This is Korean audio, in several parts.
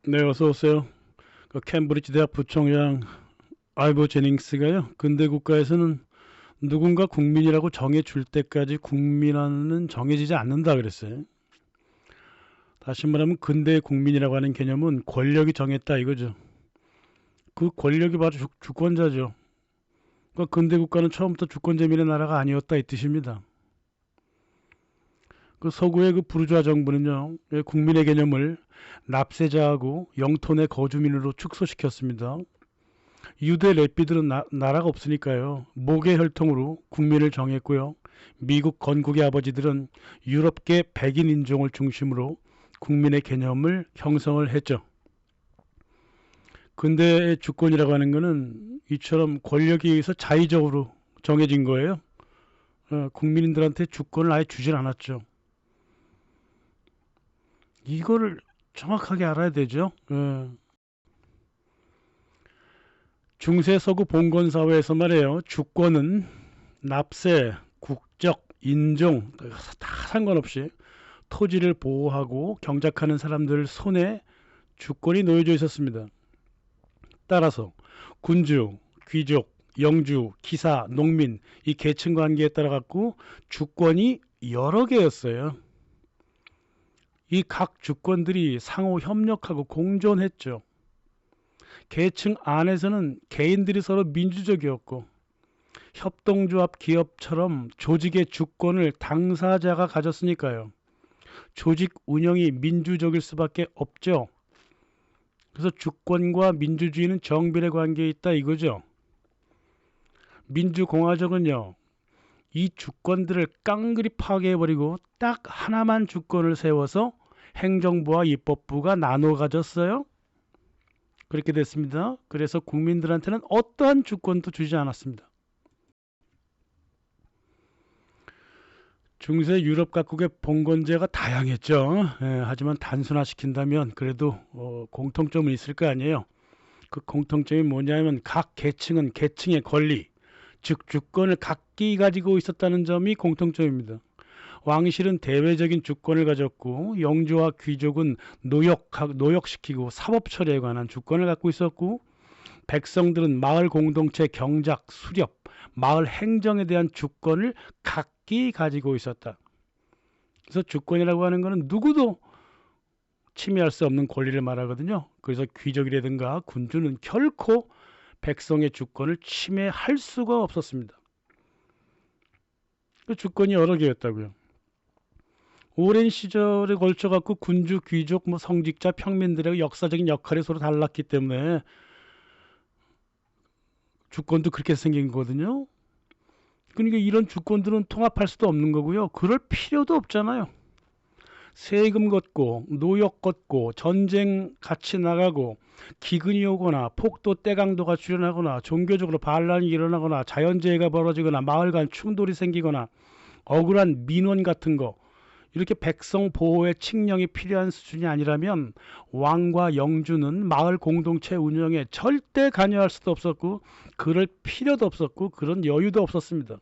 네, 어서 오세요. 그 캠브리지 대학 부총장 알버 제닝스가요. 근대 국가에서는 누군가 국민이라고 정해줄 때까지 국민은 정해지지 않는다 그랬어요. 다시 말하면 근대 국민이라고 하는 개념은 권력이 정했다 이거죠. 그 권력이 바로 주권자죠. 그러니까 근대 국가는 처음부터 주권제민의 나라가 아니었다 이 뜻입니다. 그 서구의 그 부르주아 정부는요, 국민의 개념을 납세자하고 영토 내 거주민으로 축소시켰습니다. 유대 랩비들은 나라가 없으니까요. 목의 혈통으로 국민을 정했고요. 미국 건국의 아버지들은 유럽계 백인 인종을 중심으로 국민의 개념을 형성을 했죠. 근대의 주권이라고 하는 것은 이처럼 권력에 의해서 자의적으로 정해진 거예요. 국민들한테 주권을 아예 주질 않았죠. 이거를 정확하게 알아야 되죠. 중세 서구 봉건 사회에서 말이에요. 주권은 납세, 국적, 인종 다 상관없이 토지를 보호하고 경작하는 사람들 손에 주권이 놓여져 있었습니다. 따라서 군주, 귀족, 영주, 기사, 농민 이 계층 관계에 따라 갖고 주권이 여러 개였어요. 이 각 주권들이 상호 협력하고 공존했죠. 계층 안에서는 개인들이 서로 민주적이었고 협동조합 기업처럼 조직의 주권을 당사자가 가졌으니까요. 조직 운영이 민주적일 수밖에 없죠. 그래서 주권과 민주주의는 정비례 관계에 있다 이거죠. 민주공화정은요. 이 주권들을 깡그리 파괴해버리고 딱 하나만 주권을 세워서 행정부와 입법부가 나눠 가졌어요. 그렇게 됐습니다. 그래서 국민들한테는 어떠한 주권도 주지 않았습니다. 중세 유럽 각국의 봉건제가 다양했죠. 하지만 단순화시킨다면 그래도 공통점은 있을 거 아니에요. 그 공통점이 뭐냐면 각 계층은 계층의 권리, 즉 주권을 각기 가지고 있었다는 점이 공통점입니다. 왕실은 대외적인 주권을 가졌고 영주와 귀족은 노역시키고 사법 처리에 관한 주권을 갖고 있었고 백성들은 마을 공동체 경작, 수렵, 마을 행정에 대한 주권을 각기 가지고 있었다. 그래서 주권이라고 하는 것은 누구도 침해할 수 없는 권리를 말하거든요. 그래서 귀족이라든가 군주는 결코 백성의 주권을 침해할 수가 없었습니다. 그 주권이 여러 개였다고요. 오랜 시절에 걸쳐 갖고 군주, 귀족, 성직자, 평민들의 역사적인 역할이 서로 달랐기 때문에 주권도 그렇게 생긴 거거든요. 그러니까 이런 주권들은 통합할 수도 없는 거고요. 그럴 필요도 없잖아요. 세금 걷고 노역 걷고 전쟁 같이 나가고 기근이 오거나 폭도 때강도가 출현하거나 종교적으로 반란이 일어나거나 자연재해가 벌어지거나 마을 간 충돌이 생기거나 억울한 민원 같은 거 이렇게 백성 보호에 칙령이 필요한 수준이 아니라면 왕과 영주는 마을 공동체 운영에 절대 관여할 수도 없었고 그럴 필요도 없었고 그런 여유도 없었습니다.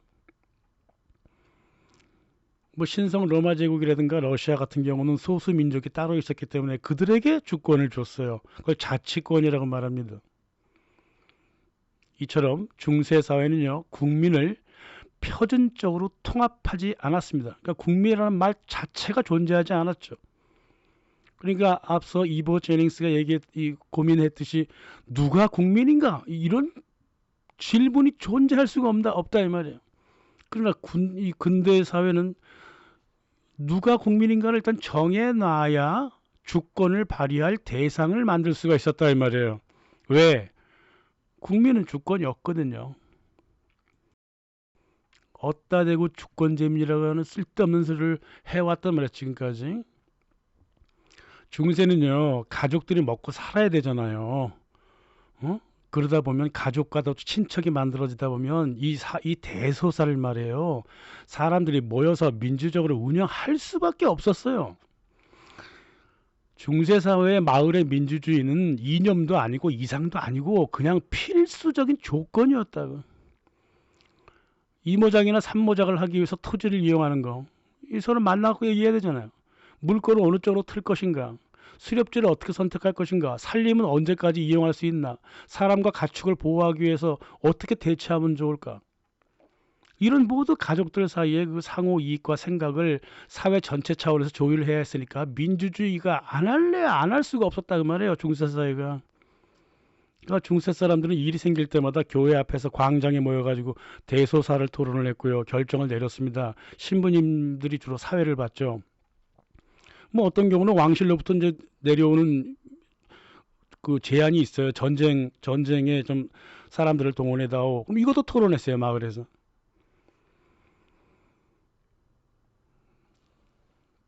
신성 로마 제국이라든가 러시아 같은 경우는 소수 민족이 따로 있었기 때문에 그들에게 주권을 줬어요. 그걸 자치권이라고 말합니다. 이처럼 중세 사회는요, 국민을 표준적으로 통합하지 않았습니다. 그러니까 국민이라는 말 자체가 존재하지 않았죠. 그러니까 앞서 이보 제닝스가 고민했듯이 누가 국민인가 이런 질문이 존재할 수가 없다 이 말이에요. 그러나 이 근대 사회는 누가 국민인가를 일단 정해놔야 주권을 발휘할 대상을 만들 수가 있었다 이 말이에요. 왜? 국민은 주권이 없거든요. 어따 대고 주권제민이라고 하는 쓸데없는 소리를 해왔단 말이에요. 지금까지. 중세는요. 가족들이 먹고 살아야 되잖아요. 그러다 보면 가족과도 친척이 만들어지다 보면 이 대소사를 말이에요. 사람들이 모여서 민주적으로 운영할 수밖에 없었어요. 중세사회의 마을의 민주주의는 이념도 아니고 이상도 아니고 그냥 필수적인 조건이었다고. 이모작이나 삼모작을 하기 위해서 토지를 이용하는 거. 이 서로 만나고 얘기해야 되잖아요. 물건을 어느 쪽으로 틀 것인가. 수렵지를 어떻게 선택할 것인가? 살림은 언제까지 이용할 수 있나? 사람과 가축을 보호하기 위해서 어떻게 대처하면 좋을까? 이런 모두 가족들 사이의 그 상호 이익과 생각을 사회 전체 차원에서 조율을 해야 했으니까 민주주의가 안 할래 안 할 수가 없었다 그 말이에요. 중세 사회가. 그러니까 중세 사람들은 일이 생길 때마다 교회 앞에서 광장에 모여가지고 대소사를 토론을 했고요. 결정을 내렸습니다. 신부님들이 주로 사회를 봤죠. 뭐 어떤 경우는 왕실로부터 이제 내려오는 그 제안이 있어요. 전쟁에 좀 사람들을 동원해다오. 그럼 이것도 토론했어요. 마을에서.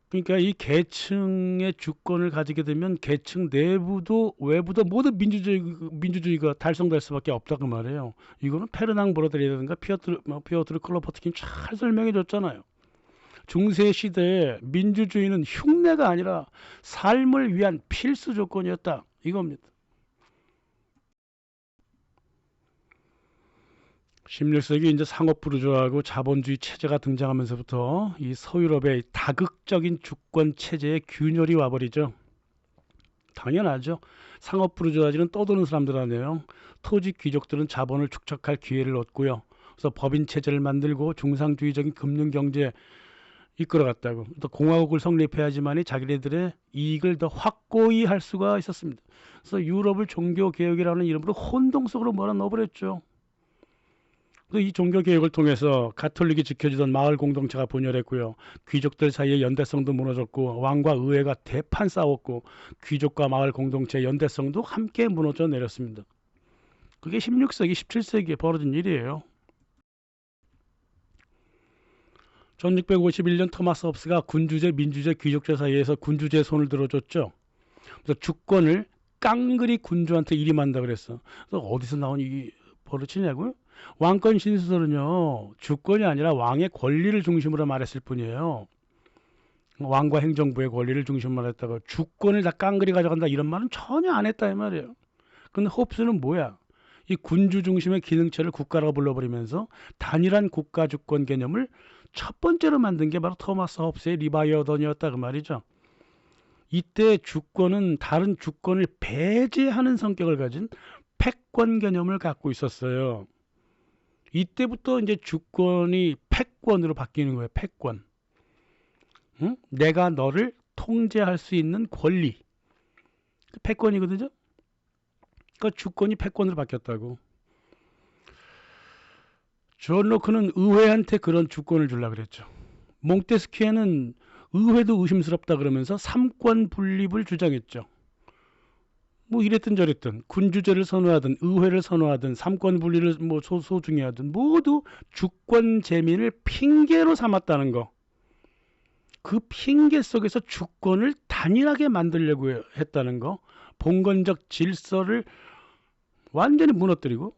그러니까 이 계층의 주권을 가지게 되면 계층 내부도 외부도 모두 민주주의가 달성될 수밖에 없다 그 말이에요. 이거는 페르낭 브로들이라든가 피어트르 클로퍼트킨 잘 설명해 줬잖아요. 중세 시대에 민주주의는 흉내가 아니라 삶을 위한 필수 조건이었다. 이겁니다. 16세기 이제 상업 부르주아하고 자본주의 체제가 등장하면서부터 이 서유럽의 다극적인 주권 체제의 균열이 와버리죠. 당연하죠. 상업 부르주아지는 떠도는 사람들 아니에요. 토지 귀족들은 자본을 축적할 기회를 얻고요. 그래서 법인 체제를 만들고 중상주의적인 금융 경제 이끌어갔다고. 또 공화국을 성립해야지만이 자기네들의 이익을 더 확고히 할 수가 있었습니다. 그래서 유럽을 종교 개혁이라는 이름으로 혼동 속으로 몰아넣어버렸죠. 이 종교 개혁을 통해서 가톨릭이 지켜주던 마을 공동체가 분열했고요. 귀족들 사이의 연대성도 무너졌고 왕과 의회가 대판 싸웠고 귀족과 마을 공동체의 연대성도 함께 무너져 내렸습니다. 그게 16세기, 17세기에 벌어진 일이에요. 1651년 토마스 홉스가 군주제, 민주제, 귀족제 사이에서 군주제에 손을 들어줬죠. 그래서 주권을 깡그리 군주한테 일임한다 그랬어. 그래서 어디서 나온 이 버릇이냐고요? 왕권 신수설은요, 주권이 아니라 왕의 권리를 중심으로 말했을 뿐이에요. 왕과 행정부의 권리를 중심으로 말했다가 주권을 다 깡그리 가져간다 이런 말은 전혀 안 했다 이 말이에요. 근데 홉스는 뭐야? 이 군주 중심의 기능체를 국가라고 불러버리면서 단일한 국가 주권 개념을 첫 번째로 만든 게 바로 토마스 홉스의 리바이어던이었다 그 말이죠. 이때 주권은 다른 주권을 배제하는 성격을 가진 패권 개념을 갖고 있었어요. 이때부터 이제 주권이 패권으로 바뀌는 거예요. 패권. 응? 내가 너를 통제할 수 있는 권리. 패권이거든요. 그러니까 주권이 패권으로 바뀌었다고. 존 로크는 의회한테 그런 주권을 주려고 그랬죠. 몽테스키에는 의회도 의심스럽다 그러면서 삼권 분립을 주장했죠. 뭐 이랬든 저랬든 군주제를 선호하든 의회를 선호하든 삼권 분리를 뭐 소중히하든 모두 주권 재민을 핑계로 삼았다는 거. 그 핑계 속에서 주권을 단일하게 만들려고 했다는 거. 봉건적 질서를 완전히 무너뜨리고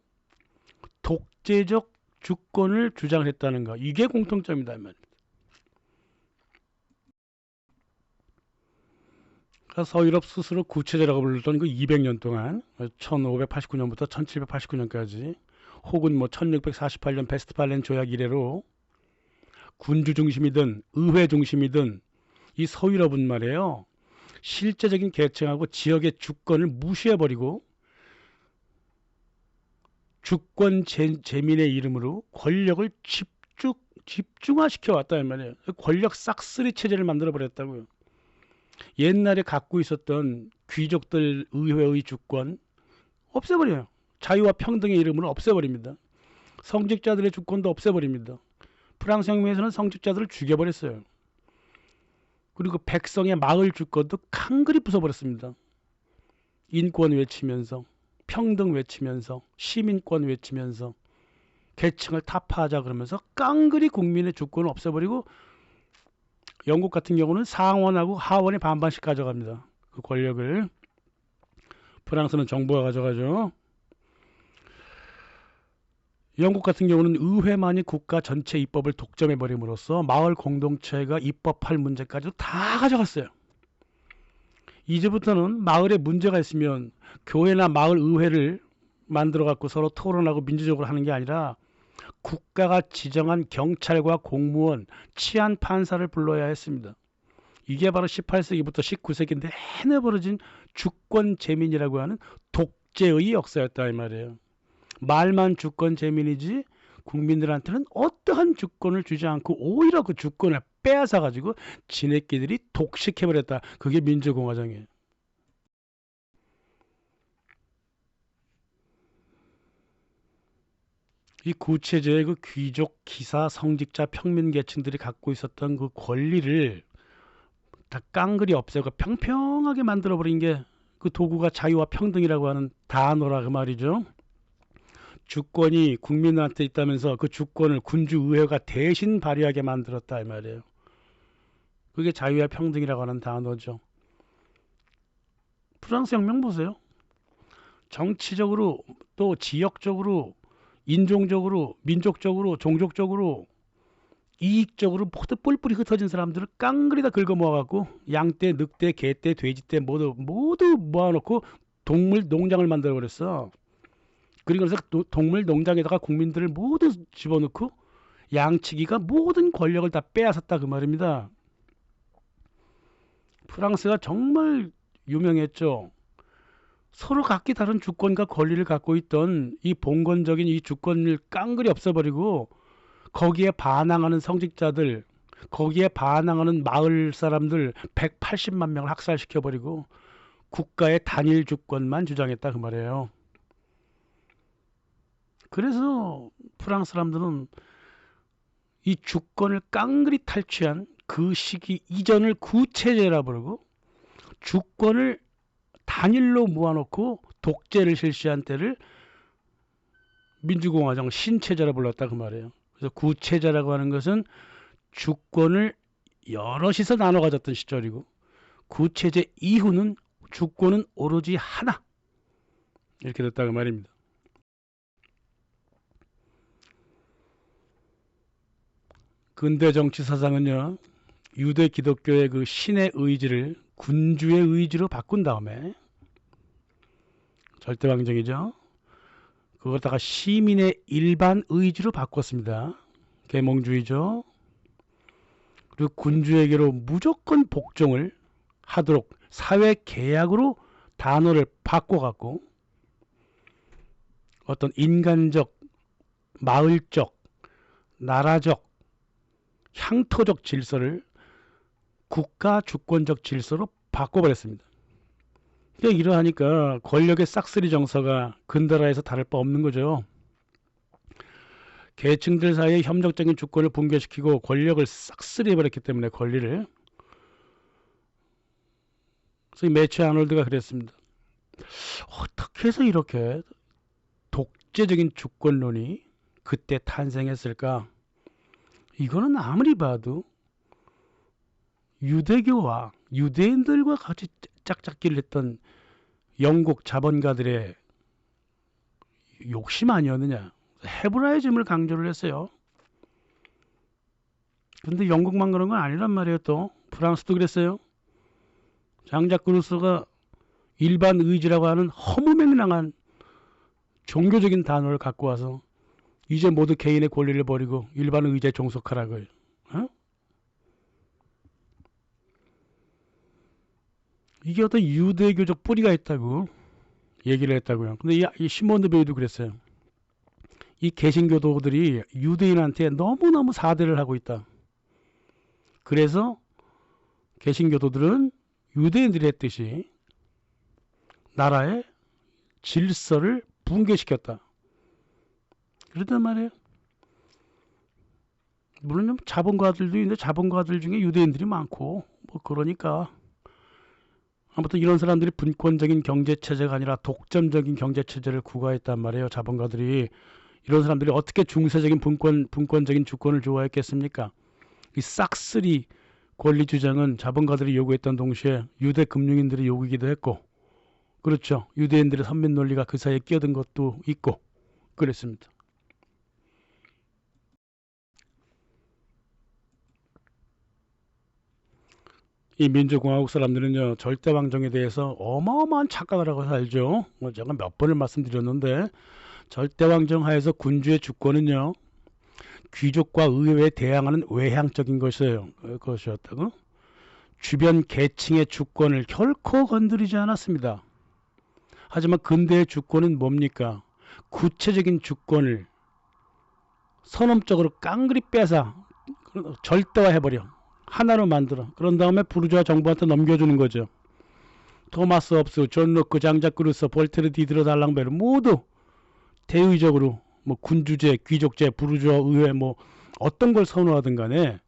독재적 주권을 주장했다는 거. 이게 공통점이다 이 말입니다. 서유럽 스스로 구체제라고 불렀던 그 200년 동안 1589년부터 1789년까지 혹은 뭐 1648년 베스트팔렌 조약 이래로 군주 중심이든 의회 중심이든 이 서유럽은 말이에요. 실제적인 계층하고 지역의 주권을 무시해버리고 주권 재민의 이름으로 권력을 집중화시켜 왔다 이 말이에요. 권력 싹쓸이 체제를 만들어 버렸다고요. 옛날에 갖고 있었던 귀족들 의회의 주권 없애버려요. 자유와 평등의 이름으로 없애버립니다. 성직자들의 주권도 없애버립니다. 프랑스 혁명에서는 성직자들을 죽여버렸어요. 그리고 백성의 마을 주권도 칸그리 부숴버렸습니다. 인권 외치면서 평등 외치면서 시민권 외치면서 계층을 타파하자 그러면서 깡그리 국민의 주권을 없애버리고 영국 같은 경우는 상원하고 하원이 반반씩 가져갑니다. 그 권력을. 프랑스는 정부가 가져가죠. 영국 같은 경우는 의회만이 국가 전체 입법을 독점해버림으로써 마을 공동체가 입법할 문제까지도 다 가져갔어요. 이제부터는 마을에 문제가 있으면 교회나 마을 의회를 만들어 갖고 서로 토론하고 민주적으로 하는 게 아니라 국가가 지정한 경찰과 공무원, 치안 판사를 불러야 했습니다. 이게 바로 18세기부터 19세기 내내 벌어진 주권 재민이라고 하는 독재의 역사였다 이 말이에요. 말만 주권 재민이지 국민들한테는 어떠한 주권을 주지 않고 오히려 그 주권을 빼앗아 가지고 지네끼들이 독식해버렸다. 그게 민주공화정이에요. 이 구체제의 그 귀족, 기사, 성직자, 평민계층들이 갖고 있었던 그 권리를 다 깡그리 없애고 평평하게 만들어버린 게 그 도구가 자유와 평등이라고 하는 단어라 그 말이죠. 주권이 국민한테 있다면서 그 주권을 군주의회가 대신 발휘하게 만들었다 이 말이에요. 그게 자유와 평등이라고 하는 단어죠. 프랑스 혁명 보세요. 정치적으로 또 지역적으로 인종적으로 민족적으로 종족적으로 이익적으로 모두 뿔뿔이 흩어진 사람들을 깡그리 다 긁어 모아갖고 양떼, 늑대, 개떼, 돼지떼 모두 모아놓고 동물 농장을 만들어 버렸어. 그리고 그래서 동물 농장에다가 국민들을 모두 집어넣고 양치기가 모든 권력을 다 빼앗았다 그 말입니다. 프랑스가 정말 유명했죠. 서로 각기 다른 주권과 권리를 갖고 있던 이 봉건적인 이 주권을 깡그리 없애버리고 거기에 반항하는 성직자들, 거기에 반항하는 마을 사람들 180만 명을 학살시켜버리고 국가의 단일 주권만 주장했다 그 말이에요. 그래서 프랑스 사람들은 이 주권을 깡그리 탈취한 그 시기 이전을 구체제라 부르고 주권을 단일로 모아놓고 독재를 실시한 때를 민주공화정 신체제라 불렀다 그 말이에요. 그래서 구체제라고 하는 것은 주권을 여럿이서 나눠 가졌던 시절이고 구체제 이후는 주권은 오로지 하나 이렇게 됐다 그 말입니다. 근대 정치 사상은요 유대 기독교의 그 신의 의지를 군주의 의지로 바꾼 다음에 절대왕정이죠. 그거다가 시민의 일반 의지로 바꿨습니다. 계몽주의죠. 그리고 군주에게로 무조건 복종을 하도록 사회 계약으로 단어를 바꿔갖고 어떤 인간적, 마을적, 나라적, 향토적 질서를 국가 주권적 질서로 바꿔버렸습니다. 그러니까 이러하니까 권력의 싹쓸이 정서가 근대화에서 다를 바 없는 거죠. 계층들 사이의 협력적인 주권을 붕괴시키고 권력을 싹쓸이 해버렸기 때문에 권리를. 그래서 매체 아놀드가 그랬습니다. 어떻게 해서 이렇게 독재적인 주권론이 그때 탄생했을까? 이거는 아무리 봐도 유대교와 유대인들과 같이 짝짝기를 했던 영국 자본가들의 욕심 아니었느냐. 헤브라이즘을 강조를 했어요. 근데 영국만 그런 건 아니란 말이에요. 또 프랑스도 그랬어요. 장작 루소가 일반 의지라고 하는 허무맹랑한 종교적인 단어를 갖고 와서 이제 모두 개인의 권리를 버리고 일반 의지에 종속하라고요. 어? 이게 어떤 유대교적 뿌리가 있다고 얘기를 했다고요. 근데 이 시몬 드 베이도 그랬어요. 이 개신교도들이 유대인한테 너무너무 사대를 하고 있다. 그래서 개신교도들은 유대인들이 했듯이 나라의 질서를 붕괴시켰다. 그랬단 말이에요. 물론 자본가들도 있는데 자본가들 중에 유대인들이 많고 뭐 그러니까 아무튼 이런 사람들이 분권적인 경제체제가 아니라 독점적인 경제체제를 구가했단 말이에요. 자본가들이. 이런 사람들이 어떻게 중세적인 분권적인 주권을 좋아했겠습니까? 이 싹쓸이 권리 주장은 자본가들이 요구했던 동시에 유대 금융인들이 요구이기도 했고, 그렇죠. 유대인들의 선민 논리가 그 사이에 끼어든 것도 있고 그랬습니다. 이 민주공화국 사람들은요 절대왕정에 대해서 어마어마한 착각을 하고 살죠. 제가 몇 번을 말씀드렸는데 절대왕정 하에서 군주의 주권은요 귀족과 의회에 대항하는 외향적인 것이었다고. 주변 계층의 주권을 결코 건드리지 않았습니다. 하지만 근대의 주권은 뭡니까? 구체적인 주권을 선언적으로 깡그리 빼서 절대화해버려. 하나로 만들어. 그런 다음에 부르주아 정부한테 넘겨주는 거죠. 토마스 홉스, 존 로크, 장자크 루소, 볼테르, 디드로, 달랑베르 모두 대의적으로 뭐 군주제, 귀족제, 부르주아 의회 뭐 어떤 걸 선호하든 간에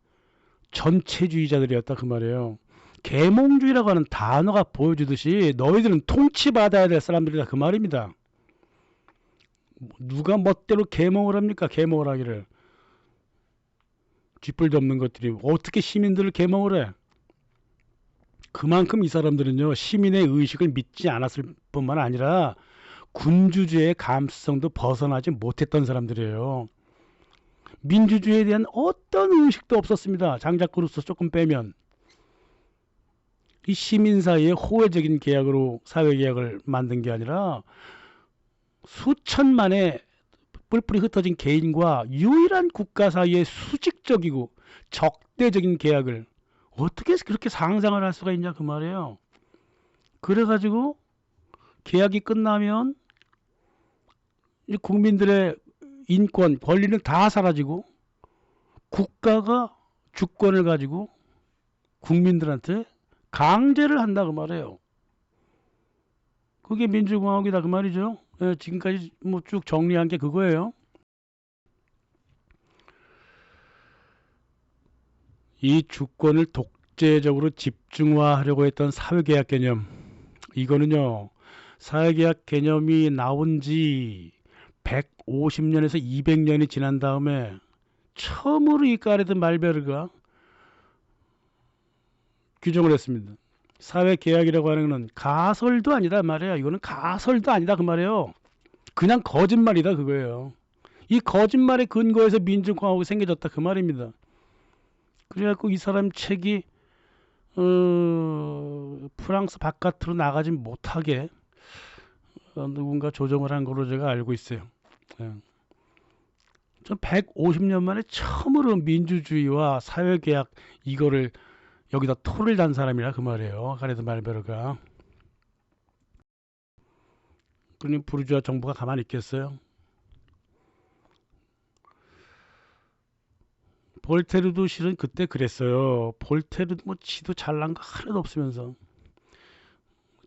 전체주의자들이었다 그 말이에요. 계몽주의라고 하는 단어가 보여주듯이 너희들은 통치받아야 될 사람들이다 그 말입니다. 누가 멋대로 계몽을 합니까? 계몽을 하기를. 쥐뿔도 없는 것들이 어떻게 시민들을 계몽을 해? 그만큼 이 사람들은요 시민의 의식을 믿지 않았을 뿐만 아니라 군주주의의 감수성도 벗어나지 못했던 사람들이에요. 민주주의에 대한 어떤 의식도 없었습니다. 장자크 루소 조금 빼면. 이 시민 사이에 호혜적인 계약으로 사회계약을 만든 게 아니라 수천만의 뿔뿔이 흩어진 개인과 유일한 국가 사이의 수직적이고 적대적인 계약을 어떻게 그렇게 상상을 할 수가 있냐 그 말이에요. 그래가지고 계약이 끝나면 이 국민들의 인권, 권리는 다 사라지고 국가가 주권을 가지고 국민들한테 강제를 한다 그 말이에요. 그게 민주공화국이다 그 말이죠. 예, 지금까지 뭐 쭉 정리한 게 그거예요. 이 주권을 독재적으로 집중화하려고 했던 사회계약 개념, 이거는요 사회계약 개념이 나온 지 150년에서 200년이 지난 다음에 처음으로 이 까레드 말베르가 규정을 했습니다. 사회계약이라고 하는 것은 가설도 아니다 말이에요. 이거는 가설도 아니다 그 말이에요. 그냥 거짓말이다 그거예요. 이 거짓말에 근거해서 민주공화국이 생겨졌다 그 말입니다. 그래갖고 이 사람 책이 프랑스 바깥으로 나가지 못하게 누군가 조정을 한 걸로 제가 알고 있어요. 예. 전 150년 만에 처음으로 민주주의와 사회계약 이거를 여기다 토를 단 사람이라 그 말이에요. 가레드 말베르가. 그러니 부르주아 정부가 가만히 있겠어요? 볼테르도 실은 그때 그랬어요. 볼테르도 뭐 지도 잘난 거 하나도 없으면서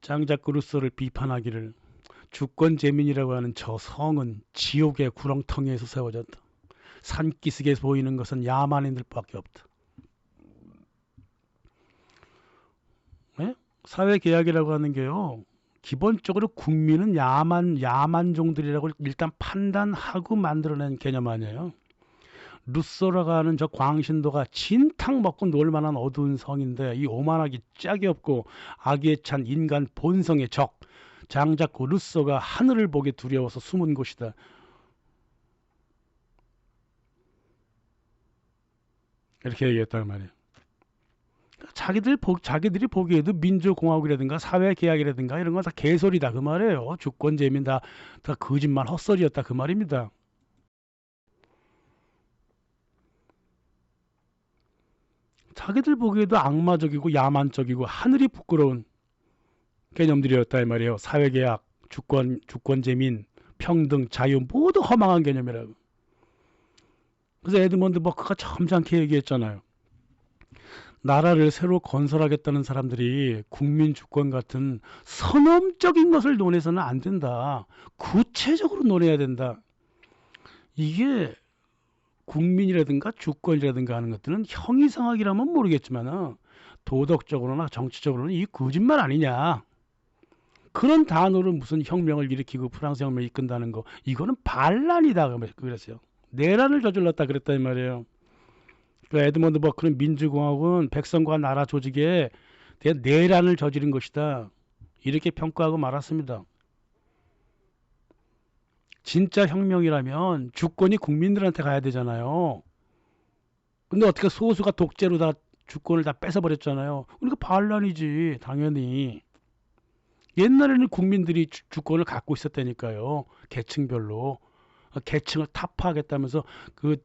장자크 루소를 비판하기를 주권재민이라고 하는 저 성은 지옥의 구렁텅이에서 세워졌다. 산기슭에 보이는 것은 야만인들밖에 없다. 네? 사회계약이라고 하는 게요. 기본적으로 국민은 야만종들이라고 일단 판단하고 만들어낸 개념 아니에요. 루소라고 하는 저 광신도가 진탕 먹고 놀 만한 어두운 성인데 이 오만하기 짝이 없고 악에 찬 인간 본성의 적 장자크 루소가 하늘을 보기 두려워서 숨은 곳이다. 이렇게 얘기했단 말이에요. 자기들이 보기에도 민주공화국이라든가 사회계약이라든가 이런 건 다 개소리다 그 말이에요. 주권재민 다 거짓말 헛소리였다 그 말입니다. 자기들 보기에도 악마적이고 야만적이고 하늘이 부끄러운 개념들이었다 이 말이에요. 사회계약, 주권재민, 평등, 자유 모두 허망한 개념이라고. 그래서 에드먼드 버크가 점잖게 얘기했잖아요. 나라를 새로 건설하겠다는 사람들이 국민 주권 같은 선언적인 것을 논해서는 안 된다. 구체적으로 논해야 된다. 이게 국민이라든가 주권이라든가 하는 것들은 형이상학이라면 모르겠지만 도덕적으로나 정치적으로는 이 거짓말 아니냐. 그런 단어로 무슨 혁명을 일으키고 프랑스 혁명을 이끈다는 거 이거는 반란이다 그랬어요. 내란을 저질렀다 그랬단 말이에요. 그 에드먼드 버크는 민주공화국은 백성과 나라 조직에 대한 내란을 저지른 것이다. 이렇게 평가하고 말았습니다. 진짜 혁명이라면 주권이 국민들한테 가야 되잖아요. 근데 어떻게 소수가 독재로 다 주권을 다 뺏어버렸잖아요. 그러니까 반란이지 당연히. 옛날에는 국민들이 주권을 갖고 있었다니까요. 계층별로. 계층을 타파하겠다면서 그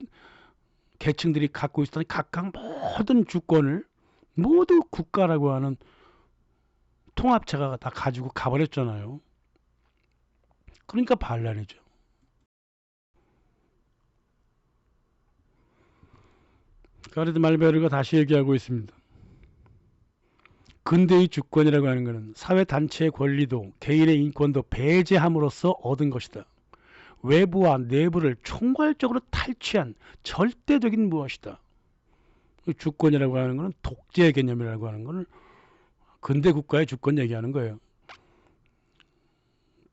계층들이 갖고 있었던 각각 모든 주권을 모두 국가라고 하는 통합체가 다 가지고 가버렸잖아요. 그러니까 반란이죠. 가르드 말베르가 다시 얘기하고 있습니다. 근대의 주권이라고 하는 것은 사회단체의 권리도 개인의 인권도 배제함으로써 얻은 것이다. 외부와 내부를 총괄적으로 탈취한 절대적인 무엇이다. 주권이라고 하는 것은 독재 개념이라고 하는 것을 근대 국가의 주권 얘기하는 거예요.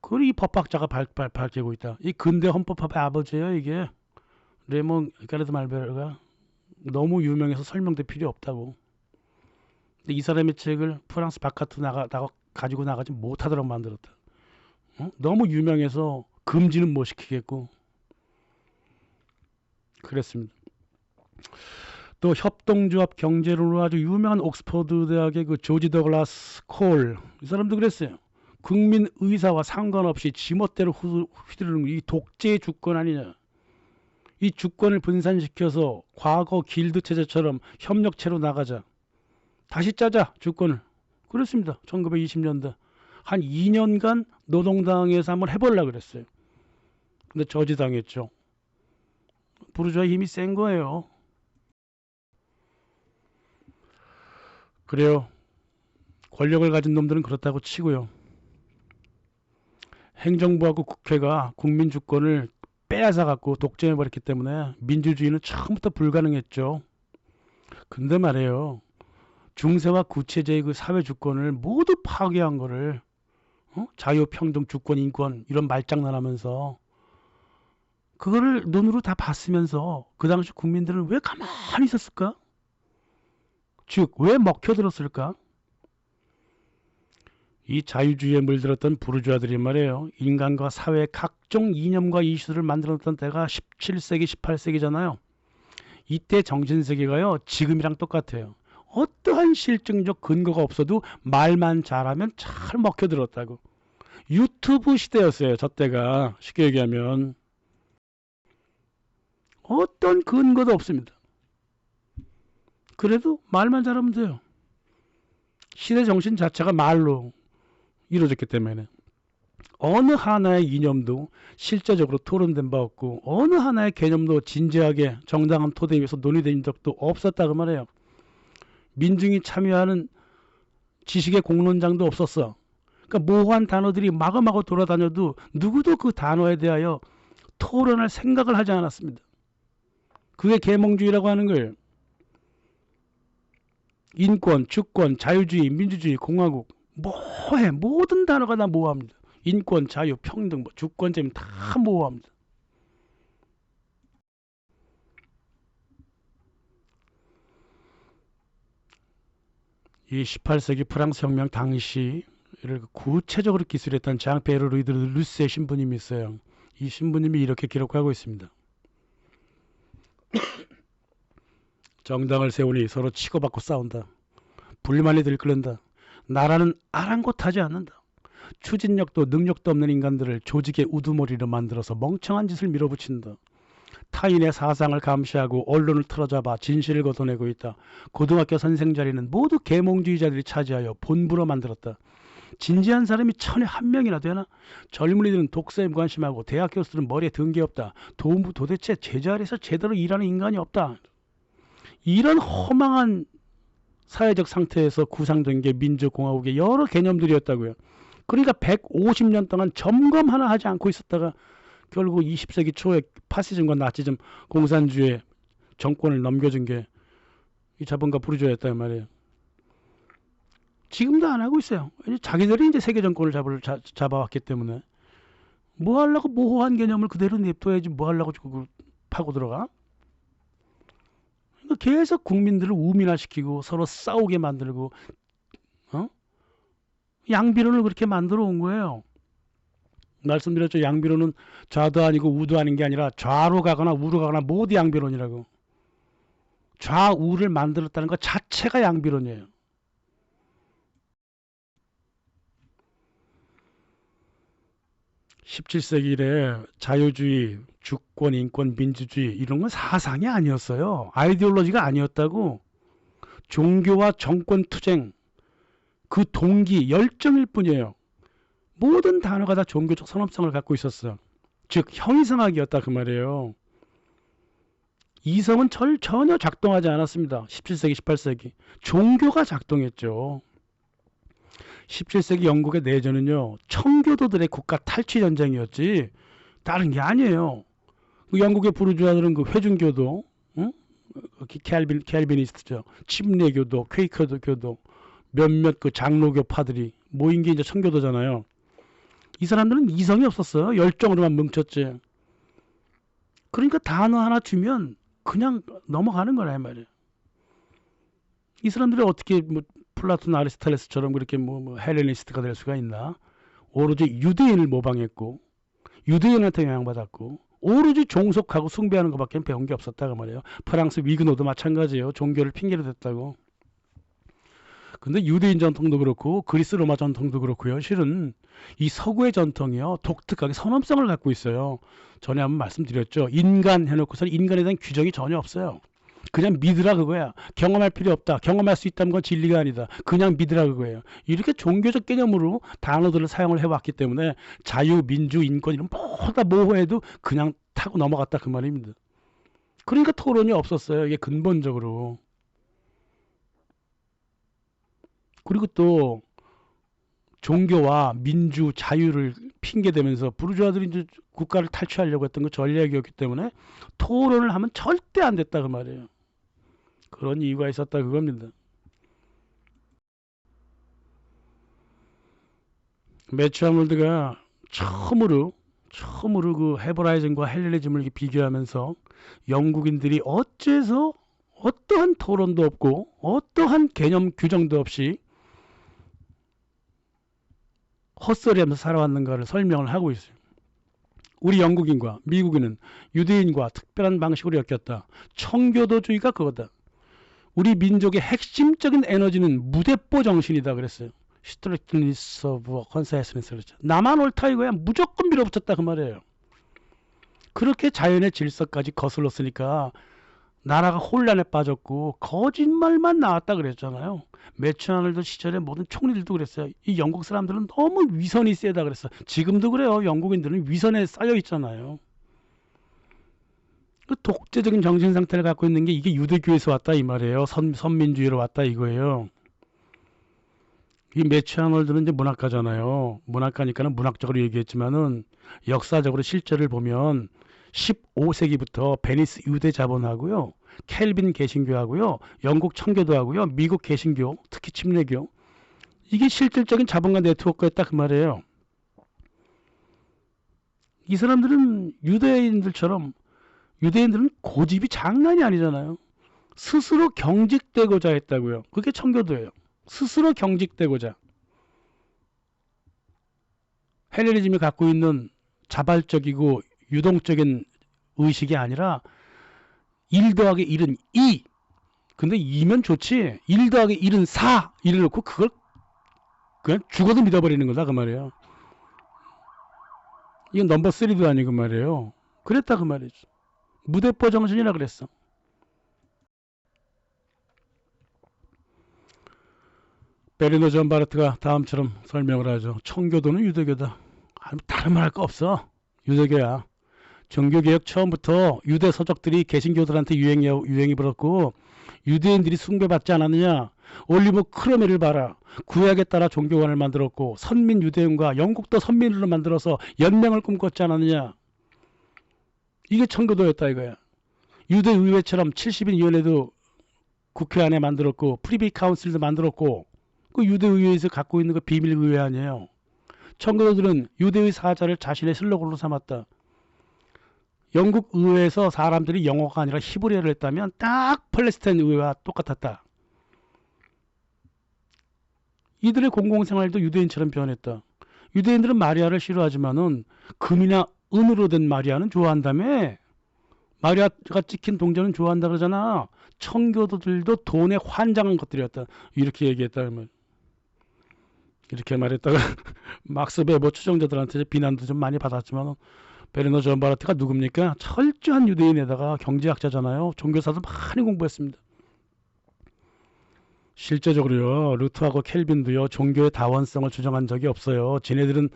그걸 이 법학자가 밝히고 있다. 이 근대 헌법학의 아버지예요, 이게. 레몬 가르드 말베르가 너무 유명해서 설명도 필요 없다고. 근데 이 사람의 책을 프랑스 바깥으로 가지고 나가지 못하도록 만들었다. 너무 유명해서 금지는 못 시키겠고 그랬습니다. 또 협동조합 경제론으로 아주 유명한 옥스퍼드 대학의 그 조지 더글라스 콜, 이 사람도 그랬어요. 국민 의사와 상관없이 지멋대로 휘두르는 이 독재의 주권 아니냐. 이 주권을 분산시켜서 과거 길드 체제처럼 협력체로 나가자. 다시 짜자 주권을. 그렇습니다. 1920년대 한 2년간 노동당에서 한번 해보려고 그랬어요. 근데 저지당했죠. 부르주아 힘이 센 거예요. 그래요. 권력을 가진 놈들은 그렇다고 치고요. 행정부하고 국회가 국민 주권을 빼앗아 갖고 독점해버렸기 때문에 민주주의는 처음부터 불가능했죠. 근데 말이에요. 중세와 구체제의 그 사회 주권을 모두 파괴한 거를 자유, 평등, 주권, 인권 이런 말장난하면서 그거를 눈으로 다 봤으면서 그 당시 국민들은 왜 가만히 있었을까? 즉, 왜 먹혀들었을까? 이 자유주의에 물들었던 부르주아들이 말이에요. 인간과 사회의 각종 이념과 이슈를 만들었던 때가 17세기, 18세기잖아요. 이때 정신세계가요. 지금이랑 똑같아요. 어떠한 실증적 근거가 없어도 말만 잘하면 잘 먹혀들었다고. 유튜브 시대였어요. 저 때가. 쉽게 얘기하면. 어떤 근거도 없습니다. 그래도 말만 잘하면 돼요. 시대 정신 자체가 말로 이루어졌기 때문에 어느 하나의 이념도 실제적으로 토론된 바 없고 어느 하나의 개념도 진지하게 정당한 토대 위에서 논의된 적도 없었다고 말해요. 민중이 참여하는 지식의 공론장도 없었어. 그러니까 모호한 단어들이 마구마구 돌아다녀도 누구도 그 단어에 대하여 토론할 생각을 하지 않았습니다. 그게 계몽주의라고 하는 거예요. 인권, 주권, 자유주의, 민주주의, 공화국 모호해. 모든 단어가 다 모호합니다. 인권, 자유, 평등, 주권점 다 모호합니다. 이 18세기 프랑스 혁명 당시 이를 구체적으로 기술했던 장페르 루이드 루스의 신부님이 있어요. 이 신부님이 이렇게 기록하고 있습니다. 정당을 세우니 서로 치고받고 싸운다. 불만이 들끓는다. 나라는 아랑곳하지 않는다. 추진력도 능력도 없는 인간들을 조직의 우두머리로 만들어서 멍청한 짓을 밀어붙인다. 타인의 사상을 감시하고 언론을 틀어잡아 진실을 걷어내고 있다. 고등학교 선생 자리는 모두 계몽주의자들이 차지하여 본부로 만들었다. 진지한 사람이 천에 한 명이나 되나? 젊은이들은 독서에 무관심하고 대학 교수들은 머리에 든 게 없다. 도대체 제자리에서 제대로 일하는 인간이 없다. 이런 허망한 사회적 상태에서 구상된 게 민주공화국의 여러 개념들이었다고요. 그러니까 150년 동안 점검 하나 하지 않고 있었다가 결국 20세기 초에 파시즘과 나치즘 공산주의 정권을 넘겨준 게 이 자본가 부르주아였단 말이에요. 지금도 안 하고 있어요. 자기들이 이제 세계 정권을 잡아왔기 때문에 뭐 하려고 모호한 개념을 그대로 냅둬야지 뭐 하려고 그걸 파고 들어가? 계속 국민들을 우민화시키고 서로 싸우게 만들고 양비론을 그렇게 만들어 온 거예요. 말씀드렸죠. 양비론은 좌도 아니고 우도 아닌 게 아니라 좌로 가거나 우로 가거나 모두 양비론이라고. 좌우를 만들었다는 것 자체가 양비론이에요. (17세기) 이래 자유주의, 주권, 인권, 민주주의 이런 건 사상이 아니었어요. 아이디올로지가 아니었다고. 종교와 정권 투쟁 그 동기 열정일 뿐이에요. 모든 단어가 다 종교적 선업성을 갖고 있었어. 즉 형이상학이었다 그 말이에요. 이성은 전혀 작동하지 않았습니다. 17세기, 18세기. 종교가 작동했죠. 17세기 영국의 내전은요, 청교도들의 국가 탈취 전쟁이었지, 다른 게 아니에요. 그 영국의 부르주아들은 그 회중교도, 응? 캘비니스트죠. 침례교도, 퀘이커교도, 몇몇 그 장로교 파들이 모인 게 이제 청교도잖아요. 이 사람들은 이성이 없었어요. 열정으로만 뭉쳤지. 그러니까 단어 하나 주면 그냥 넘어가는 거라 이 말이에요. 이 사람들이 어떻게 뭐 플라톤 아리스토텔레스처럼 그렇게 뭐 헬레니스트가 될 수가 있나? 오로지 유대인을 모방했고 유대인한테 영향받았고 오로지 종속하고 숭배하는 것밖에 배운 게 없었다고 말이에요. 프랑스 위그노도 마찬가지예요. 종교를 핑계로 댔다고. 근데 유대인 전통도 그렇고 그리스 로마 전통도 그렇고요. 실은 이 서구의 전통이요. 독특하게 선험성을 갖고 있어요. 전에 한번 말씀드렸죠. 인간 해놓고서는 인간에 대한 규정이 전혀 없어요. 그냥 믿으라 그거야. 경험할 필요 없다. 경험할 수 있다는 건 진리가 아니다. 그냥 믿으라 그거예요. 이렇게 종교적 개념으로 단어들을 사용을 해왔기 때문에 자유, 민주, 인권 이런 뭐다 모호해도 그냥 타고 넘어갔다 그 말입니다. 그러니까 토론이 없었어요. 이게 근본적으로. 그리고 또 종교와 민주, 자유를 핑계대면서 부르주아들이 이제 국가를 탈취하려고 했던 그 전략이었기 때문에 토론을 하면 절대 안 됐다 그 말이에요. 그런 이유가 있었다 그겁니다. 매추 아몰드가 처음으로 그 헤브라이즘과 헬레니즘을 비교하면서 영국인들이 어째서 어떠한 토론도 없고 어떠한 개념 규정도 없이 헛소리하면서 살아왔는가를 설명을 하고 있어요. 우리 영국인과 미국인은 유대인과 특별한 방식으로 엮였다. 청교도주의가 그거다. 우리 민족의 핵심적인 에너지는 무대뽀 정신이다 그랬어요. 스트릭트니스 오브 컨센서스 그랬죠. 나만 옳다 이거야. 무조건 밀어붙였다 그 말이에요. 그렇게 자연의 질서까지 거슬렀으니까 나라가 혼란에 빠졌고 거짓말만 나왔다 그랬잖아요. 매추 아놀드 시절에 모든 총리들도 그랬어요. 이 영국 사람들은 너무 위선이 세다 그랬어요. 지금도 그래요. 영국인들은 위선에 쌓여 있잖아요. 그 독재적인 정신 상태를 갖고 있는 게 이게 유대교에서 왔다 이 말이에요. 선민주의로 왔다 이거예요. 이 매추 아놀드는 이제 문학가잖아요. 문학가니까는 문학적으로 얘기했지만은 역사적으로 실제를 보면 15세기부터 베니스 유대 자본하고요, 켈빈 개신교하고요, 영국 청교도하고요, 미국 개신교, 특히 침례교, 이게 실질적인 자본가 네트워크였다 그 말이에요. 이 사람들은 유대인들은 고집이 장난이 아니잖아요. 스스로 경직되고자 했다고요. 그게 청교도예요. 스스로 경직되고자. 헬레니즘이 갖고 있는 자발적이고 유동적인 의식이 아니라 1 더하기 1은 2. 근데 2면 좋지. 1 더하기 1은 4. 이래 놓고 그걸 그냥 죽어도 믿어버리는 거다 그 말이에요. 이건 넘버 3도 아니고 말이에요. 그랬다 그 말이죠. 무대포 정신이라 그랬어. 베르너 존 바르트가 다음처럼 설명을 하죠. 청교도는 유대교다. 다른 말 할 거 없어. 유대교야. 종교개혁 처음부터 유대 서적들이 개신교들한테 유행이 불었고 유대인들이 숭배받지 않았느냐. 올리버 크로메를 봐라. 구약에 따라 종교관을 만들었고 선민 유대인과 영국도 선민으로 만들어서 연맹을 꿈꿨지 않았느냐. 이게 청교도였다 이거야. 유대 의회처럼 70인 위원회도 국회 안에 만들었고 프리비 카운슬도 만들었고 그 유대 의회에서 갖고 있는 그 비밀 의회 아니에요. 청교도들은 유대의 사자를 자신의 슬로건으로 삼았다. 영국 의회에서 사람들이 영어가 아니라 히브리어를 했다면 딱 팔레스타인 의회와 똑같았다. 이들의 공공생활도 유대인처럼 변했다. 유대인들은 마리아를 싫어하지만은 금이나 은으로 된 마리아는 좋아한다며. 마리아가 찍힌 동전은 좋아한다 그러잖아. 청교도들도 돈에 환장한 것들이었다. 이렇게 얘기했다. 이렇게 말했다가 막스 베버 추종자들한테 비난도 좀 많이 받았지만 베르너 존 바르트가 누굽니까? 철저한 유대인에다가 경제학자잖아요. 종교사도 많이 공부했습니다. 실제적으로요, 루트하고 켈빈도요, 종교의 다원성을 주장한 적이 없어요. 지네들은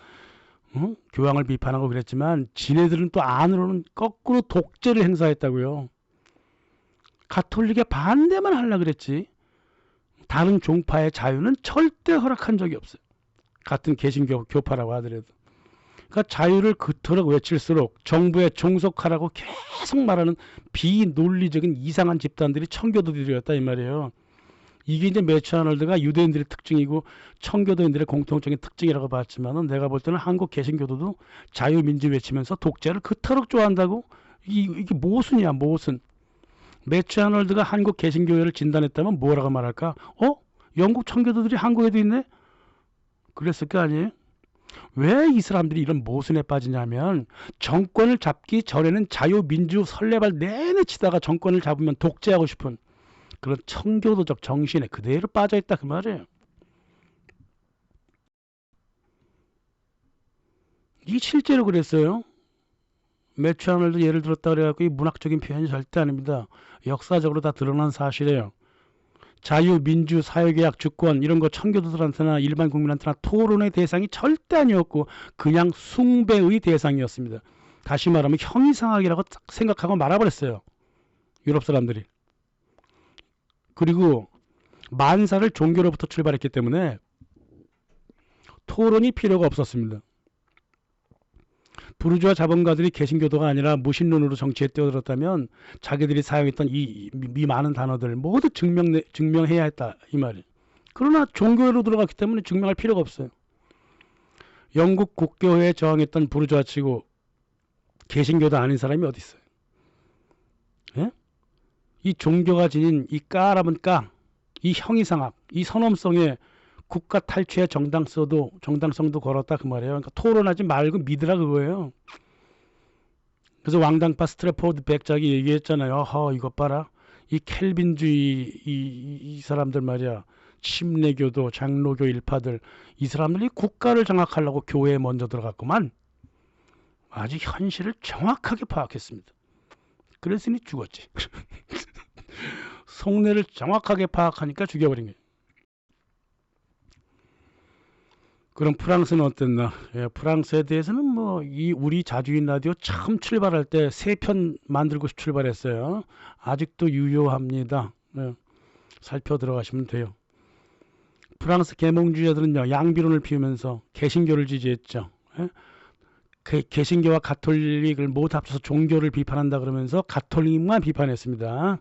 교황을 비판하고 그랬지만 지네들은 또 안으로는 거꾸로 독재를 행사했다고요. 가톨릭에 반대만 하려 그랬지. 다른 종파의 자유는 절대 허락한 적이 없어요. 같은 개신교 교파라고 하더라도. 그러니까 자유를 그토록 외칠수록 정부에 종속하라고 계속 말하는 비논리적인 이상한 집단들이 청교도들이었다 이 말이에요. 이게 이제 매추 아놀드가 유대인들의 특징이고 청교도인들의 공통적인 특징이라고 봤지만은 내가 볼 때는 한국 개신교도도 자유민주 외치면서 독재를 그토록 좋아한다고. 이게 모순이야 모순. 매추 아놀드가 한국 개신교회를 진단했다면 뭐라고 말할까? 영국 청교도들이 한국에도 있네? 그랬을 거 아니에요? 왜 이 사람들이 이런 모순에 빠지냐면 정권을 잡기 전에는 자유민주 설레발 내내 치다가 정권을 잡으면 독재하고 싶은 그런 청교도적 정신에 그대로 빠져있다 그 말이에요. 이게 실제로 그랬어요. 매추 아놀드 예를 들었다 그래갖고 이 문학적인 표현이 절대 아닙니다. 역사적으로 다 드러난 사실이에요. 자유, 민주, 사회계약, 주권 이런 거 청교도들한테나 일반 국민한테나 토론의 대상이 절대 아니었고 그냥 숭배의 대상이었습니다. 다시 말하면 형이상학이라고 생각하고 말아버렸어요. 유럽 사람들이. 그리고 만사를 종교로부터 출발했기 때문에 토론이 필요가 없었습니다. 부르주아 자본가들이 개신교도가 아니라 무신론으로 정치에 뛰어들었다면 자기들이 사용했던 이 많은 단어들 모두 증명해야 했다 이 말이에요. 그러나 종교로 들어갔기 때문에 증명할 필요가 없어요. 영국 국교회에 저항했던 부르주아치고 개신교도 아닌 사람이 어디 있어요? 예? 이 종교가 지닌 이 까라면 까, 이 형이상학, 이 선엄성에 국가 탈취의 정당성도 걸었다 그 말이에요. 그러니까 토론하지 말고 믿으라 그거예요. 그래서 왕당파 스트래포드 백작이 얘기했잖아요. 이것 봐라. 이 켈빈주의 이 사람들 말이야. 침례교도, 장로교 일파들 이 사람들이 국가를 장악하려고 교회에 먼저 들어갔구만. 아주 현실을 정확하게 파악했습니다. 그랬으니 죽었지. 속내를 정확하게 파악하니까 죽여버린 거예요. 그럼 프랑스는 어땠나? 예, 프랑스에 대해서는 뭐 이 우리 자주인 라디오 처음 출발할 때 3편 만들고 출발했어요. 아직도 유효합니다. 예, 살펴 들어가시면 돼요. 프랑스 계몽주의자들은요 양비론을 피우면서 개신교를 지지했죠. 예? 개신교와 가톨릭을 모두 합쳐서 종교를 비판한다 그러면서 가톨릭만 비판했습니다.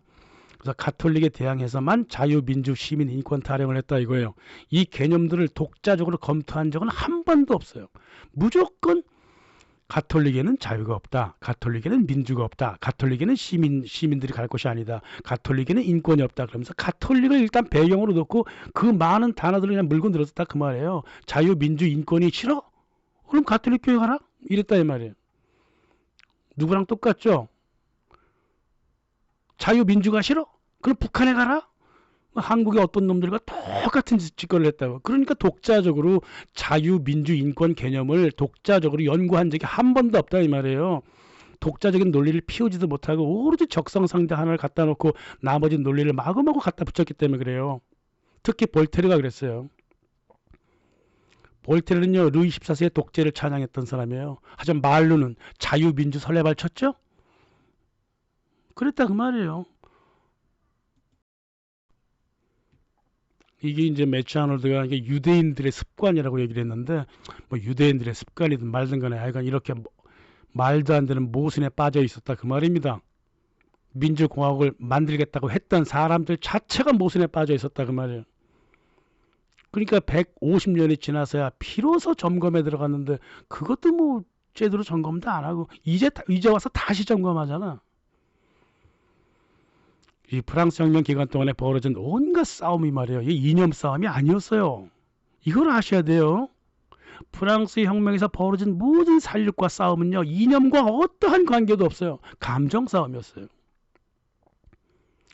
그래서 가톨릭에 대항해서만 자유, 민주, 시민, 인권 타령을 했다 이거예요. 이 개념들을 독자적으로 검토한 적은 한 번도 없어요. 무조건 가톨릭에는 자유가 없다. 가톨릭에는 민주가 없다. 가톨릭에는 시민들이 갈 곳이 아니다. 가톨릭에는 인권이 없다. 그러면서 가톨릭을 일단 배경으로 놓고 그 많은 단어들을 그냥 물고 늘어졌다 그 말이에요. 자유, 민주, 인권이 싫어? 그럼 가톨릭 교회 가라? 이랬다 이 말이에요. 누구랑 똑같죠? 자유, 민주가 싫어? 그럼 북한에 가라? 한국의 어떤 놈들과 똑같은 짓거리를 했다고. 그러니까 독자적으로 자유, 민주, 인권 개념을 독자적으로 연구한 적이 한 번도 없다 이 말이에요. 독자적인 논리를 피우지도 못하고 오로지 적성상대 하나를 갖다 놓고 나머지 논리를 마구마구 갖다 붙였기 때문에 그래요. 특히 볼테르가 그랬어요. 볼테르는요 루이 14세의 독재를 찬양했던 사람이에요. 하지만 말로는 자유, 민주 설레발 쳤죠? 그랬다 그 말이에요. 이게 이제 매추 아놀드가 이게 유대인들의 습관이라고 얘기를 했는데 뭐 유대인들의 습관이든 말든 간에 하여간 이렇게 말도 안 되는 모순에 빠져 있었다 그 말입니다. 민주공화국을 만들겠다고 했던 사람들 자체가 모순에 빠져 있었다 그 말이에요. 그러니까 150년이 지나서야 비로소 점검에 들어갔는데 그것도 뭐 제대로 점검도 안 하고 이제 와서 다시 점검하잖아. 이 프랑스 혁명 기간 동안에 벌어진 온갖 싸움이 말이에요. 이 이념 싸움이 아니었어요. 이걸 아셔야 돼요. 프랑스 혁명에서 벌어진 모든 살육과 싸움은요. 이념과 어떠한 관계도 없어요. 감정 싸움이었어요.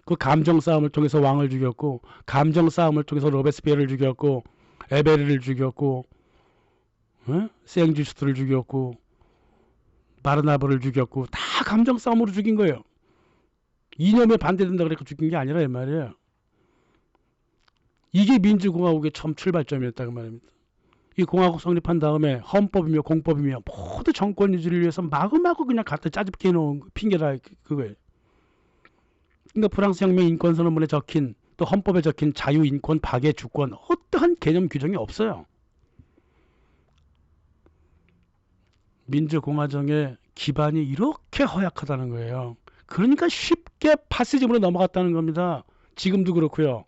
그 감정 싸움을 통해서 왕을 죽였고 감정 싸움을 통해서 로베스피에르를 죽였고 에베르를 죽였고 생주스트를 죽였고 바르나브를 죽였고 다 감정 싸움으로 죽인 거예요. 이념에 반대된다 그래서 죽인 게 아니라 이 말이에요. 이게 민주공화국의 처음 출발점이었다고 말입니다. 이 공화국 성립한 다음에 헌법이며 공법이며 모두 정권 유지를 위해서 마구마구 그냥 갖다 짜집게 해놓은 핑계라 그거예요. 그러니까 프랑스 혁명 인권선언문에 적힌 또 헌법에 적힌 자유, 인권, 박애, 주권 어떠한 개념 규정이 없어요. 민주공화정의 기반이 이렇게 허약하다는 거예요. 그러니까 쉽게 파시즘으로 넘어갔다는 겁니다. 지금도 그렇고요.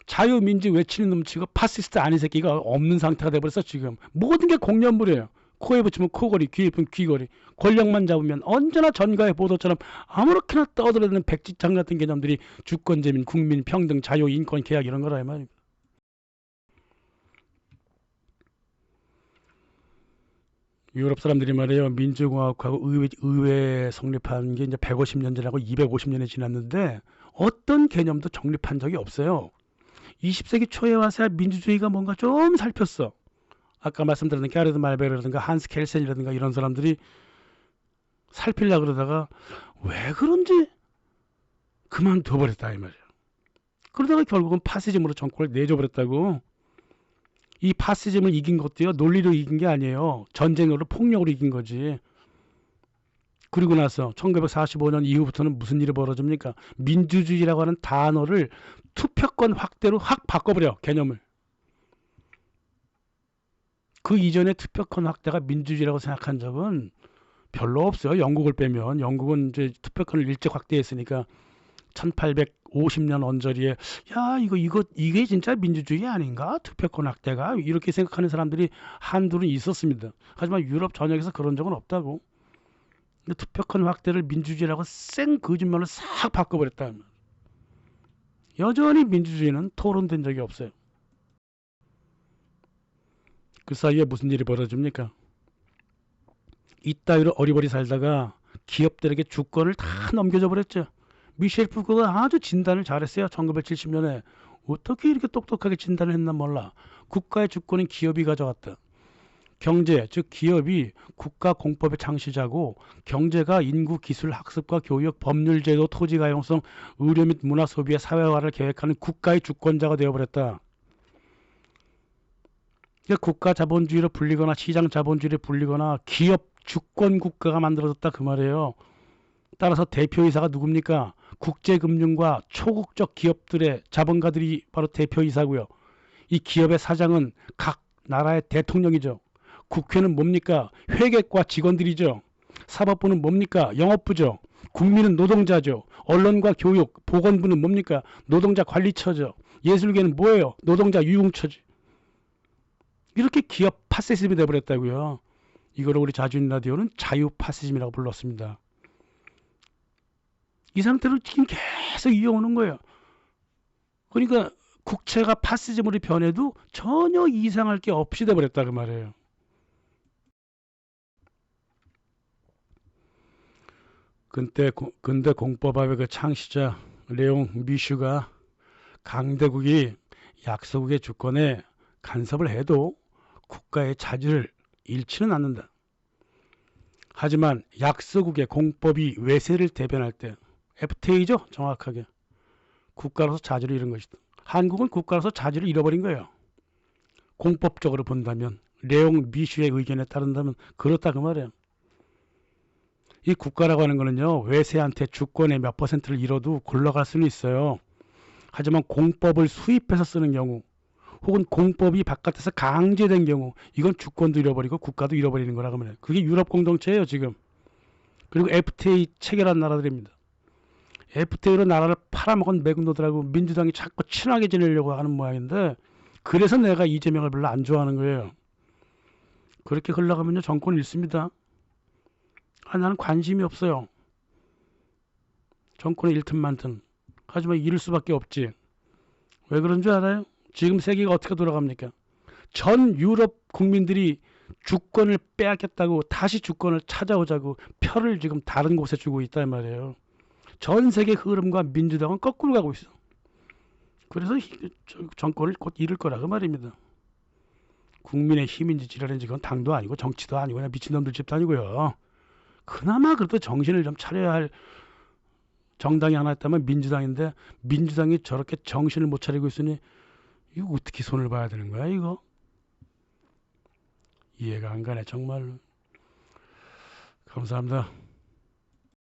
자유민주 외치는 놈치고 파시스트 아닌 새끼가 없는 상태가 돼버렸어. 지금 모든 게 공연물이에요. 코에 붙이면 코걸이, 귀에 붙이면 귀걸이, 권력만 잡으면 언제나 전가의 보도처럼 아무렇게나 떠들어대는 백지장 같은 개념들이 주권재민, 국민, 평등, 자유, 인권, 계약 이런 거라 이 말입니다. 유럽 사람들이 말이에요. 민주공화국하고 의회 성립한 게 이제 150년 지나고 250년이 지났는데 어떤 개념도 정립한 적이 없어요. 20세기 초에 와서야 민주주의가 뭔가 좀 살폈어. 아까 말씀드렸던 게아르드 말베르라든가 한스 켈센이라든가 이런 사람들이 살피려고 그러다가 왜 그런지 그만둬버렸다 이 말이야. 그러다가 결국은 파시즘으로 정권을 내줘버렸다고. 이 파시즘을 이긴 것도요, 논리로 이긴 게 아니에요. 전쟁으로, 폭력으로 이긴 거지. 그리고 나서 1945년 이후부터는 무슨 일이 벌어집니까? 민주주의라고 하는 단어를 투표권 확대로 확 바꿔버려, 개념을. 그 이전에 투표권 확대가 민주주의라고 생각한 적은 별로 없어요. 영국을 빼면. 영국은 이제 투표권을 일찍 확대했으니까 1850년 언저리에 야 이게 진짜 민주주의 아닌가? 투표권 확대가 이렇게 생각하는 사람들이 한둘은 있었습니다. 하지만 유럽 전역에서 그런 적은 없다고. 근데 투표권 확대를 민주주의라고 쌩 거짓말로 싹 바꿔버렸다. 여전히 민주주의는 토론된 적이 없어요. 그 사이에 무슨 일이 벌어집니까? 이따위로 어리버리 살다가 기업들에게 주권을 다 넘겨줘 버렸죠. 미셸 푸코가 아주 진단을 잘했어요. 1970년에. 어떻게 이렇게 똑똑하게 진단을 했나 몰라. 국가의 주권은 기업이 가져갔다. 경제, 즉 기업이 국가 공법의 창시자고, 경제가 인구, 기술, 학습과 교육, 법률, 제도, 토지 가용성, 의료 및 문화 소비의 사회화를 계획하는 국가의 주권자가 되어버렸다. 국가 자본주의로 불리거나 시장 자본주의로 불리거나 기업 주권 국가가 만들어졌다 그 말이에요. 따라서 대표이사가 누굽니까? 국제금융과 초국적 기업들의 자본가들이 바로 대표이사고요. 이 기업의 사장은 각 나라의 대통령이죠. 국회는 뭡니까? 회계과 직원들이죠. 사법부는 뭡니까? 영업부죠. 국민은 노동자죠. 언론과 교육, 보건부는 뭡니까? 노동자 관리처죠. 예술계는 뭐예요? 노동자 유흥처지. 이렇게 기업 파시즘이 되어버렸다고요. 이거를 우리 자주인 라디오는 자유 파시즘이라고 불렀습니다. 이 상태로 지금 계속 이어오는 거예요. 그러니까 국채가 파시즘으로 변해도 전혀 이상할 게 없이 돼버렸다 그 말이에요. 근대 공법학의 그 창시자 레옹 미슈가 강대국이 약소국의 주권에 간섭을 해도 국가의 자질을 잃지는 않는다. 하지만 약소국의 공법이 외세를 대변할 때 FTA죠. 정확하게. 국가로서 자질을 잃은 것이다. 한국은 국가로서 자질을 잃어버린 거예요. 공법적으로 본다면, 레옹 미슈의 의견에 따른다면 그렇다 그 말이에요. 이 국가라고 하는 거는요, 외세한테 주권의 몇 퍼센트를 잃어도 굴러갈 수는 있어요. 하지만 공법을 수입해서 쓰는 경우, 혹은 공법이 바깥에서 강제된 경우, 이건 주권도 잃어버리고 국가도 잃어버리는 거라고 말해요. 그게 유럽 공동체예요 지금. 그리고 FTA 체결한 나라들입니다. FTA로 나라를 팔아먹은 매국노들하고 민주당이 자꾸 친하게 지내려고 하는 모양인데, 그래서 내가 이재명을 별로 안 좋아하는 거예요. 그렇게 흘러가면요 정권 잃습니다. 나는 관심이 없어요. 정권의 잃든 많든. 하지만 잃을 수밖에 없지. 왜 그런 줄 알아요? 지금 세계가 어떻게 돌아갑니까? 전 유럽 국민들이 주권을 빼앗겼다고 다시 주권을 찾아오자고 표를 지금 다른 곳에 주고 있단 말이에요. 전 세계 흐름과 민주당은 거꾸로 가고 있어. 그래서 정권을 곧 잃을 거라고 말입니다. 국민의 힘인지 지랄인지 그건 당도 아니고 정치도 아니고 그냥 미친놈들 집도 아니고요. 그나마 그래도 정신을 좀 차려야 할 정당이 하나 있다면 민주당인데 민주당이 저렇게 정신을 못 차리고 있으니 이거 어떻게 손을 봐야 되는 거야 이거? 이해가 안 가네 정말. 감사합니다.